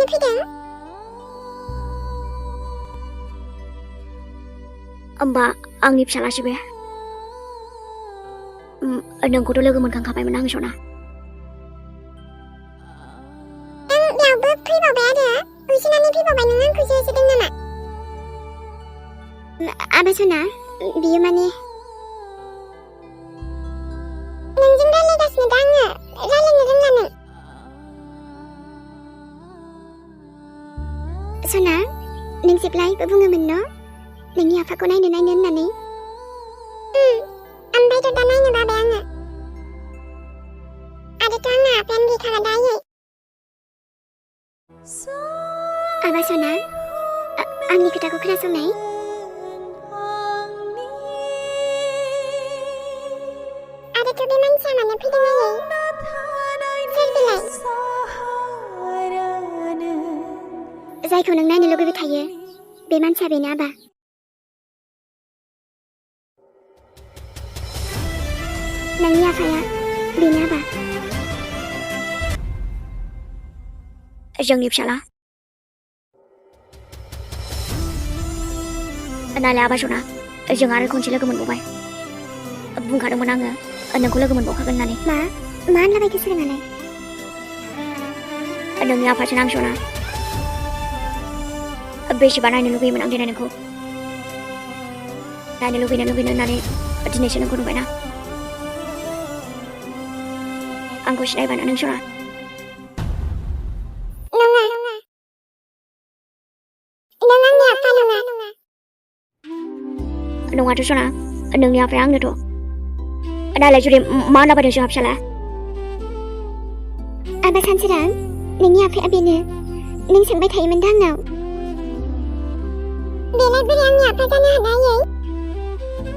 फैदों? होमबा आंनि फिसालासो बे। नोंखौथ' लोगो मोनखांखाबायमोन आं सना। आं बेयावबो फैबावबाय आरो होसोनानै फैबावबाय नों आंखौसो होसोदों नामा? आबा सना बियो माने नोंजों रायलायगासिनो दा आङो रायलायनो रोंला नों। सना नों जेब्लायबो बुङोमोन न नोंनि आफाखौ नायनो होननानै। ओमफ्रायथ' दा नायनो बाबाय आङो। आरोथ' आंना आफायानो गैखाला दायो। आबा सना आंनि खोथाखौ खोनासंनाय। आरोथ' बे मानसिया मानो फैदों आयै? सोर बिलाय? जायखौ नों नायनो लुगैबाय थायो बे मानसिया बेनो आबा। नोंनि आफाया बेनो आबा। जोंनि फिसाला नालाय आबा सना जों आरो खनसे लोगो मोनबावबाय। बुंखादोंमोन आङो नोंखौ लोगो मोनबावखागोन होननानै। मा होनलाबायखो सोराङालाय? नोंनि आफासो आं सना। बेसेबा नायनो लुगैयोमोन आं दिनै नोंखौ। नायनो लुगैनो होननानै दिनैसो नोंखौ नुबायना। आंखौ सिनायबायना नों सना? नङा नों आंनि आफा नङा। नङाथ' सना नोंनि आफाया आंनोथ'। नालाय जुदि मा होनलाबायदों जोंहा फिसाला? आबा सानसोरां नोंनि आफाया बेनो। नों सोंबाय थायोमोन दा आंनाव। बेलाय बोरै आंनि आफा जानो हानो आयै?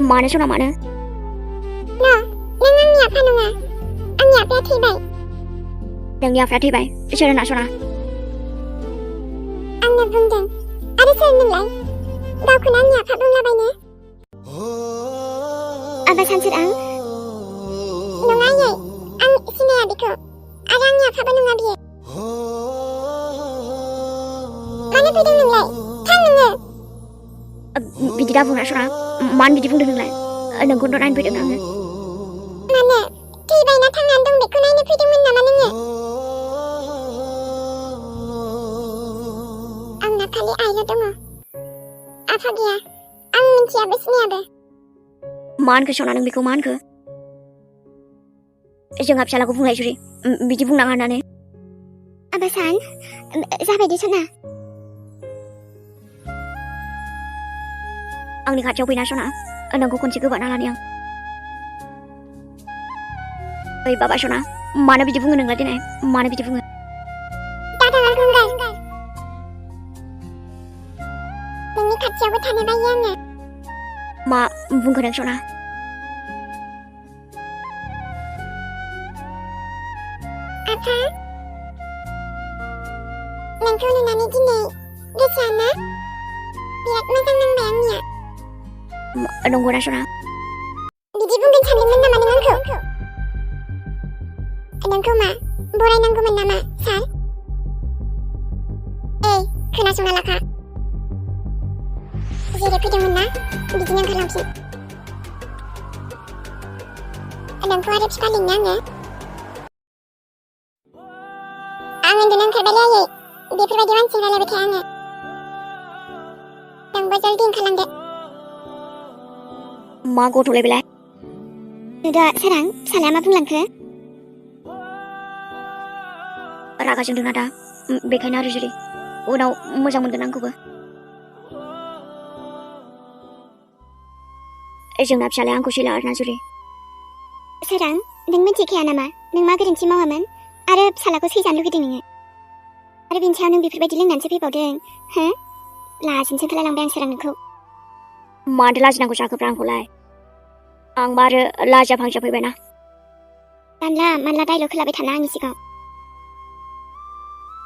मानो सना मानो? नों आंनि आफा नङा। आंनि आफाया थैबाय। नोंनि आफाया थैबाय? सोर होना सना? आंनो बुंदों। आरो सोर नोंलाय? गावखौनो आंनि आफा बुंलाबायनो? आबा सानसोरां नङा आयै आं सिनाया बिखौ। आरो आंनि आफाबो नङा बियो। मानो फैदों नोंलाय? थां नोङो। बिदि दा बुंना सना। मानो बिदि बुंदों नोंलाय? नोंखौथ' नायनो फैदों आङो। मानो? थैबायना थांनानै दं बेखौ नायनो फैदोंमोन नामा नोङो? आंना खालि आइल' दङ। आफा गैया। आं मिन्थियाबो सिनायाबो। मा होनखो सना नों बेखौ मा होनखो? जोंहा फिसालाखौ बुंलाय जुदि बिदि बुंनाङा होननानै। आबा सान जाबाय दे सना। आंनि खाथियाव फैना सना नोंखौ खनसे गोबाना लानि आं। ओइ बाबा सना मानो बिदि बुङो नोंलाय दिनै? मानो बिदि बुङो? दादाङा गंगार। नोंनि खाथियावबो थानो बायो आङो। मा बुंखो नों सना? आफा नोंखौ नुनानै दिनै गोसोआ ना बिराद मोजां नांबाय आंनिया। नंगौना सना? बिदि बुंगोन सानदोंमोन नामा नों आंखौ? नोंखौ मा बरायनांगौमोन नामा सार? खोनासंना लाखा। जेरै फैदोंमोन ना बिदिनो ओंखारलांफिन। नोंखौ आरो बिफा लिंनो आङो। आं उन्दुनो ओंखारबायलै आयै। बेफोरबायदि मानसिजों रायलायबाय थाया आङो। नोंबो जल्दि ओंखारलांदो। मा गथ'लाय बेलाय? दा सोरां फिसालाया मा बुंलांखो? रागा जोंदोंना दा बेखायनो आरो जुदि उनाव मोजां मोनगोन आंखौबो। जोंना फिसालाया आंखौ सैला आरोना जुदि। सोरां नों मिथिखाया नामा नों मा गोरोन्थि मावामोन आरो फिसालाखौ सैजानो लुगैदों नोङो? आरो बेनि सायाव नों बेफोरबायदि लोंनानैसो फैबावदों हो? लाजिनोसो ओंखारलायलांबाय आं सोरां नोंखौ। माथो लाजिनांगौ जाखोब्रा आंखौलाय? आंबा आरो लाजिया फांजिया फैबायना। जानला मानला डायलग होलाबाय थाना आंनि सिगाङाव।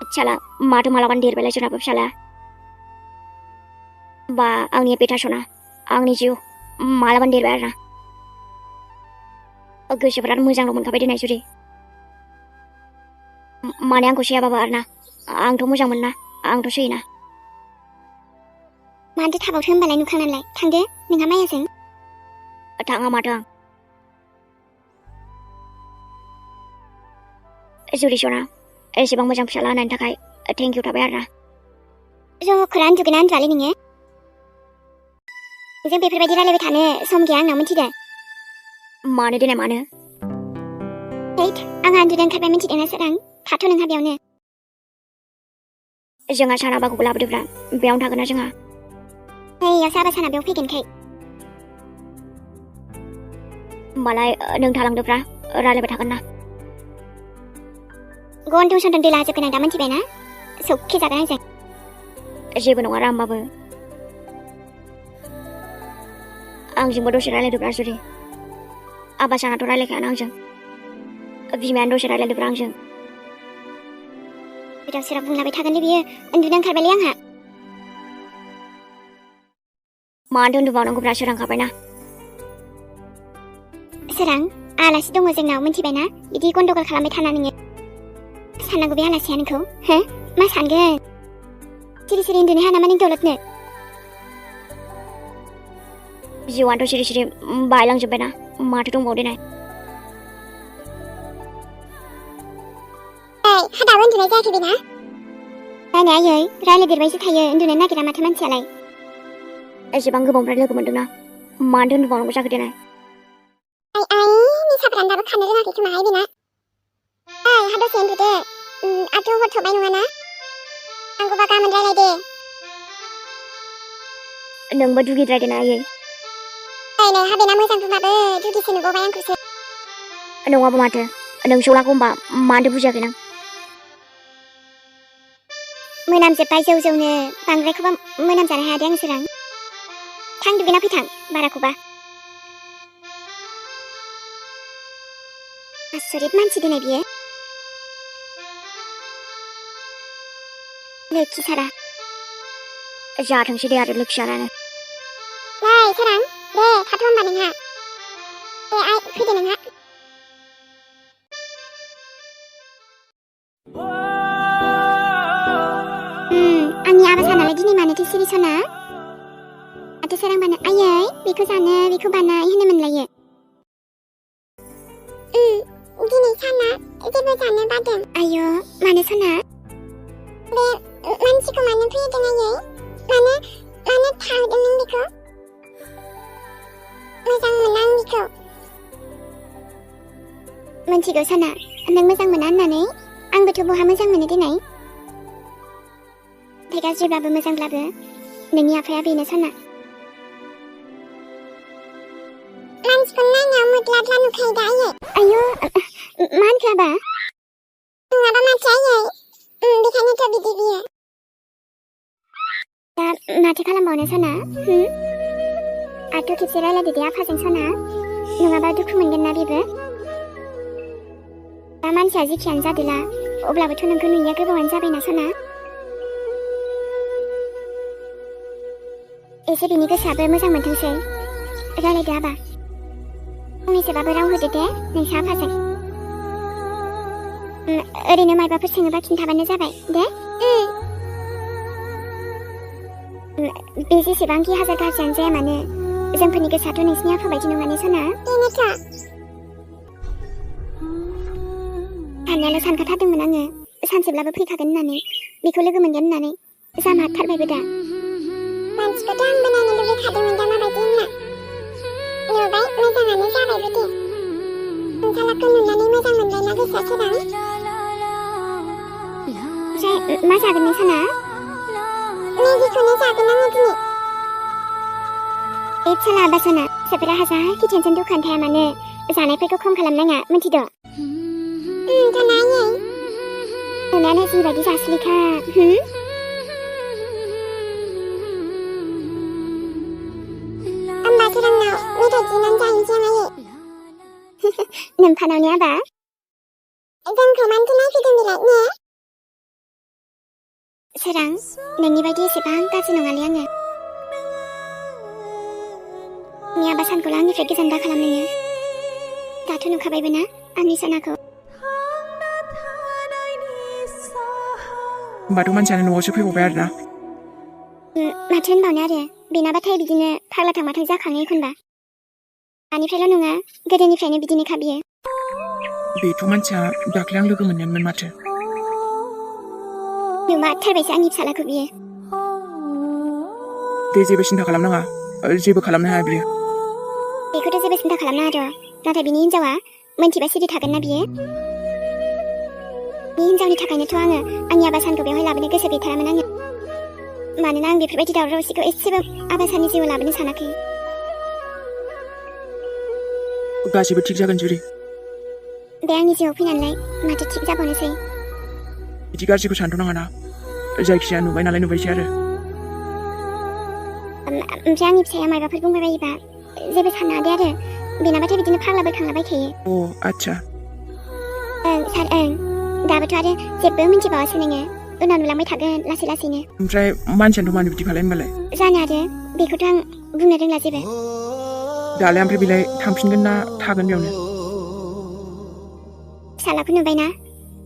फिसाला माथो मालाबानो देरबायलाय जोंनाबो फिसालाया। बा आंनि बेटा सना आंनि जिउ मालाबानो देरबाय आरोना। गोसोफ्रा मोजांल' मोनखाबाय दिनै जुदि। माने आंखौ सैयाबाबो आरोना आंथ' मोजां मोना आंथ' सैना मानोथो थाबावथो होनबालाय नुखांनानैलाय थांदो नोंहा मायाजों थाङा माथो आं जुरि सना एसेबां मोजां फिसाला होनायनि थाखाय थेंक इउ थाबाय आरोना ज'खौला उन्दुगोना उन्दुआलै नोङो जों बेफोरबायदि रायलायबाय थानो सम गैया आंनाव मिथिदों मानो देनाय मानो हैद आंहा उन्दुनो ओंखारबाय मिथिदोंना सोरां थाथ' नोंहा बेयावनो जोंहा सानाबाखौबो लाबोदोब्रा बेयावनो थागोन ना जोंहा हैयावसो आबा साना बेयाव फैगोनखाय होमबालाय नों थालांदोब्रा रायलायबाय थागोन ना गन्थं सन्थं दै लाजोबगोन आं दा मिथिबायना सौखि जागोन आंजों जेबो नङा रा होमबाबो आंजोंबो दसे रायलायदोब्रा जुरि आबा सानाथ' रायलायखायाना आंजों बिमायानो दसे रायलायदोब्रा आंजों बिदाव सोराव बुंलाबाय थागोनलै बियो उन्दुनो ओंखारबायलै आंहा मानो उन्दुबावनांगौब्रा सोरां खाबायना सोरां आलासि दङ जोंनाव मिथिबायना बिदि गन्डगल खालामबाय थाना नोङो साननांगौ बे आलासिया नोंखौ हो मा सानगोन सिरि सिरि उन्दुनो हाया नामा नों दलदनो जिउआथ' सिरि सिरि बायलांजोब्बायना माथो दंबावो देनाय दाबो उन्दुनाय जायाखै बेना नायनाय आयै रायलायदेरबायसो थायो उन्दुनो नागिरा माथो मानसियालाय एसेबां गोबावनिफ्राय लोगो मोनदोंना मानोथो उन्दुबावनांगौ जाखो देनाय निसाफ्रानो दाबो खानो रोङाखै खोमाहाय बेना हा दसे उन्दुदो आंथ' हर थ'बाय नङाना नांगौबा गाबोन रायलायदे नोंबो दुगिद्रायदोना आयै नै हा बेना मोजां बुंबाबो दुगिसो नुबावबाय आंखौसो नङाबा माथो नोंसौलाखौ होमबा मानोथो बुजियाखै नों मोनामजोब्बाय जौ जौनो बांद्रायखौबा मोनामजानो हायादे आं सोरां थां दुगैना फैथां बाराखौबा आसरित मानसि दिनै बियो लोखि सारा जाथोंसै दे आरो लोखि सारानो नै सोरां दे थाथ' होनबा नोंहा दे आइ फैदो नोंहा आंनि आबा सानालाय दिनै मानोथो सिरि सना माथो सोरांबानो आयै बेखौ जानो बेखौ बानाय होनो मोनलायो दिनै साना जेबो जानो बादों आयो मानो सना बे मानसिखौ मानो फैदों आयै मानो थाहोदों नों बेखौ मोजां मोना आं बेखौ मोनथिगौ सना नों मोजां मोना होननानै आंबोथ' बहा मोजां मोनो दिनै नाथाय गाज्रिब्लाबो मोजांब्लाबो नोंनि आफाया बेनो सना मानसिखौ नायनायाव मोद्लाद्ला नुखायो दा आयै आयो मा होनखो आबा नङाबा माथो आयै बेखायनोथ' बिदि बियो दा माथो खालामबावनो सना आरो खेबसे रायलायदो दे आफाजों सना नङाबा दुखु मोनगोन ना बेबो दा मानसिया जेखियानो जादोला अब्लाबोथ' नोंखौ नुयिया गोबावानो जाबायना सना एसे बिनि गोसोआबो मोजां मोनथोंसै रायलायदो आबा फंनैसोबाबो राव होदो दे नोंसा आफाजों ओरैनो मायबाफोर सोङोबा खिन्थाबानो जाबाय दे बे जेसेबांखि हाजार गाज्रियानो जाया मानो जोंफोरनि गोसोआथ' नोंसिनि आफा बायदि नङाने सना बेनोथ' साननायाल' सानखाथारदोंमोन आङो सानसेब्लाबो फैखागोन होननानै बेखौ लोगो मोनगोन होननानै जामारथारबायबो दा मानसिखौथ' आंबो नायनो लुबैखादोंमोन दा माबायदि होनना नुबाय मोजाङानो जाबायबो दे नोंसालाखौ नुनानै मोजां मोनबायना गोसोआ सोरां ओमफ्राय मा जागोन नों सना मेगिखौनो जागोन आङो दिनै साला आबा सना जोबोर हाजारखि टेनसन दुखान थाया मानो जानायफोरखौ खम खालामनाङा मिथिद' दोना आयै नुनायानो जिबायदि जासुलिखा होमबा सोरांनाव मेथाइ बिनानै जाहैनोसै आं आयै नोमफानावनि आबा जोंखौ मानोथो नायफैदों बेलाय ने सोरां नोंनि बायदि एसेबां गाज्रि नङालै आङो नि आबा सानखौल' आंनिफ्राय गोजान दा खालाम नोङो दाथ' नुखाबायबो ना आंनि सनाखौ होमबाथ' मानसियानो न'आवसो फैबावबाय आरो ना माथो होनबावनो आरो बेनाबाथाय बिदिनो फाग्ला थांबाथाय जाखाङो एखनबा दानिफ्रायल' नङा गोदोनिफ्रायनो बिदिनोखा बियो बेथ' मानसिया दाख्लै आं लोगो मोननायमोन माथो नुमारथारबायसो आंनि फिसालाखौ बियो दे जेबो सिन्था खालामनाङा जेबो खालामनो हाया बियो बेखौथ' जेबो सिन्था खालामनाङा र' नाथाय बिनि हिनजावा मोनथिबा सिरि थागोन ना बियो बे हिनजावनि थाखायनोथ' आङो आंनि आबासानखौ बेवहाय लाबोनो गोसो गैथारामोन आङो मानोना आं बेफोरबायदि दावराव दावसिखौ एसेबो आबासाननि जिउआव लाबोनो सानाखै गासिबो थिग जागोन जुरि बे आंनि जिउआव फैनानैलाय माथो थिग जाबावनोसै बिदि गाज्रिखौ सानथ'नाङा ना जायखिजाया नुबाय नालाय नुबायसै आरो ओमफ्राय आंनि फिसाया माबाफोर बुंबाय बायोबा जेबो साननो दे आरो बेनाबाथाय बिदिनो फाग्लाबो थांलाबाय थायो आच्छा सार दाबोथ' आरो जेबो मिन्थिबावासो नोङो उनाव नुलांबाय थागोन लासै लासैनो ओमफ्राय मानसियानोथ' मानो बिदि खालाय होनबालाय जानो आरो बेखौथ' आं बुंनो रोंला जेबो दालाय ओमफ्राय बेलाय थांफिनगोन ना थागोन बेयावनो फिसालाखौ नुबायना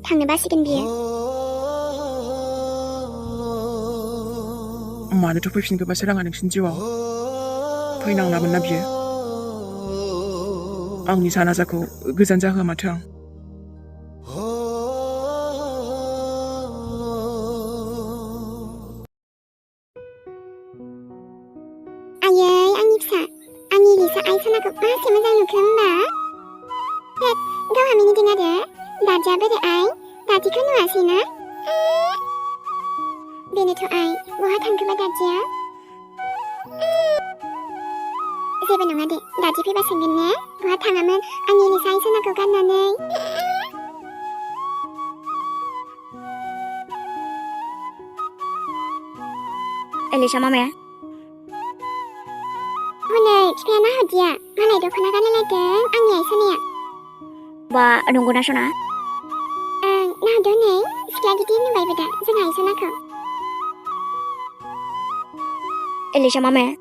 थांनो बासिगोन बियो मानोथ' फैफिनगोबा सोराङा नोंसिनि जिउआव फैनांलामोन ना बियो आंनि सानाजाखौ गोजान जाहोआ माथो आं आयै आंनि फिसा आंनि लिसा आइ सनाखौ मासे मोजां नुखो होमबा गावहा मिनिदों आरो दादिया बोरै आइ दादिखौ नुवासै ना बेनोथ' आइ बहा थांखोबा दादिया जेबो नङा दे दादि फैबा सोंगोन ने बहा थाङामोन आंनि लिसा आइ सनाखौ गाननानै एलिसा मामाया हनै बिफाया नाहरदिया मालाय दख'ना गानलायलायदों आंनि आइ सनाया बा नंगौना सना नाहरदो नै सिख्ला गिदिर नुबायबो दा जोंहा आइ सनाखौ एलिसा मामाया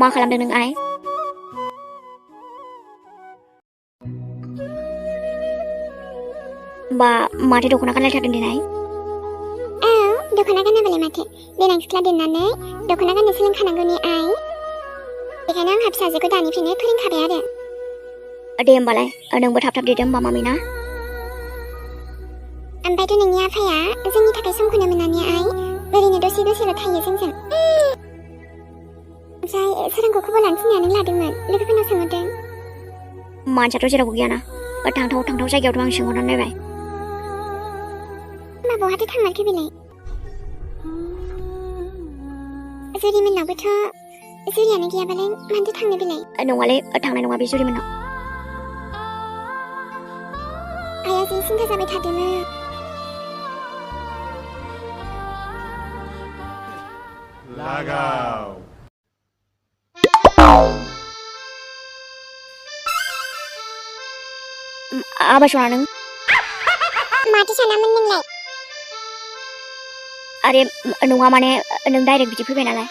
मा खालामदों नों आइ बा माथो दख'ना गानलायथारदों देनाय दख'ना गानाबालाय माथो देनां सिख्ला दोननानै दख'ना गाननो सोलोंखानांगौनि आइ बेखायनो आंहा फिसाजोखौ दानिफ्रायनो फोरोंखाबाय आरो दे होमबालाय नोंबो थाब थाब देदो होमबा मामि ना ओमफ्रायथ' नोंनि आफाया जोंनि थाखाय समखौनो मोनानि आइ ओरैनो दसे दसेल' थायो जोंजों ओमफ्राय सोरांखौ खबर लानो थिननानै लादोंमोन लोगोफोरनाव सोंहरदों मानसियाथ' जेरावबो गैयाना थांथाव जायगायावथ' आं सोंहरनानै नायबाय मा बहाथो थांमारखो बेलाय जुरिमोननावबोथ' जुरियानो गैयाबालाय मानोथो थांनो बेलाय नङालै थांनाय नङा बे जुरिमोननाव आइया जि सिन्था जाबाय थादोंमोन लागाव आबा सना नों माथो सानामोन नोंलाय अरे नङा माने नों डाइरेक्ट बिदि फैबाय नालाय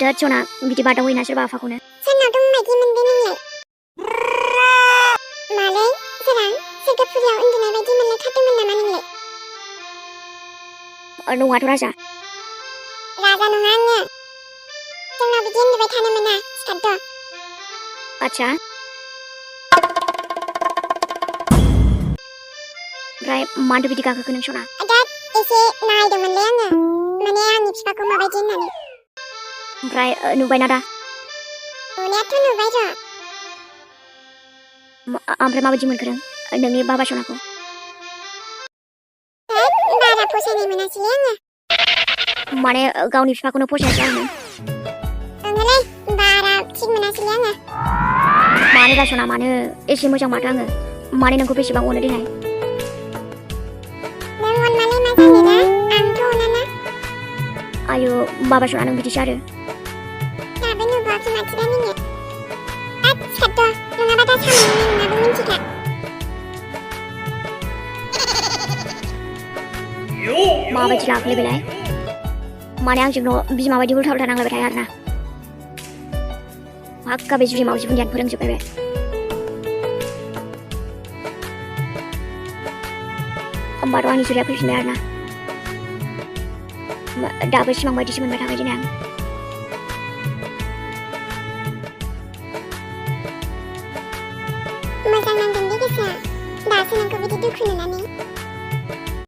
थोद सना बिदि बादावहैना सोरबा आफाखौनो सोरनाव दं बायदि मोनदों नोंलाय मालै सोरां सोरगोफुरियाव उन्दुनाय बायदि मोनलायथारदोंमोन नामा नोंलाय नङाथ' राजा राजा नङा आङो जोंनाव बिदि उन्दुबाय थानो मोना सिखारद' आच्छा ओमफ्राय मानोथो बिदि गाखोखो नों सना दाद एसे नायदोंमोनलै आङो माने आंनि बिफाखौ माबायदि होननानै ओमफ्राय नुबायना दा नुनायाथ' नुबाय र' ओमफ्राय माबायदि मोनखोदों नोंनि बाबा सनाखौ बारा फसायनाय मोनासैलै आङो माने गावनि बिफाखौनो फसायासै आङो ओंलै बारा थिग मोनासैलै आङो मानो दा सना मानो एसे मोजां माथो आङो माने नोंखौ बेसेबां अनो देनाय नों अनमालाय मा जानो दा आंथ' अनाना आयु बाबा सना नों बिदिसो आरो दाबो नुबावाखै माथो दा नोङो दाद सिखारद' नङाबा दा सानावनो नोंनाबो मिन्थिखा माबायदि लाखोलै बेलाय माने आंजोंल' बिमा बायदि उल्था उल्था नांलायबाय थायो आरोना हाक्का बे जुरि मावजि बुन्दियानो फोरोंजोब्बाय बे होमबाथ' आंनि जुलिया फैफिनबाय आरोना दाबो सिमां बायदिसो मोनबाय थाबाय दिनै आं मोजां नांदों दे गोसोआ दासो नोंखौ बिदि दुखु नुनानै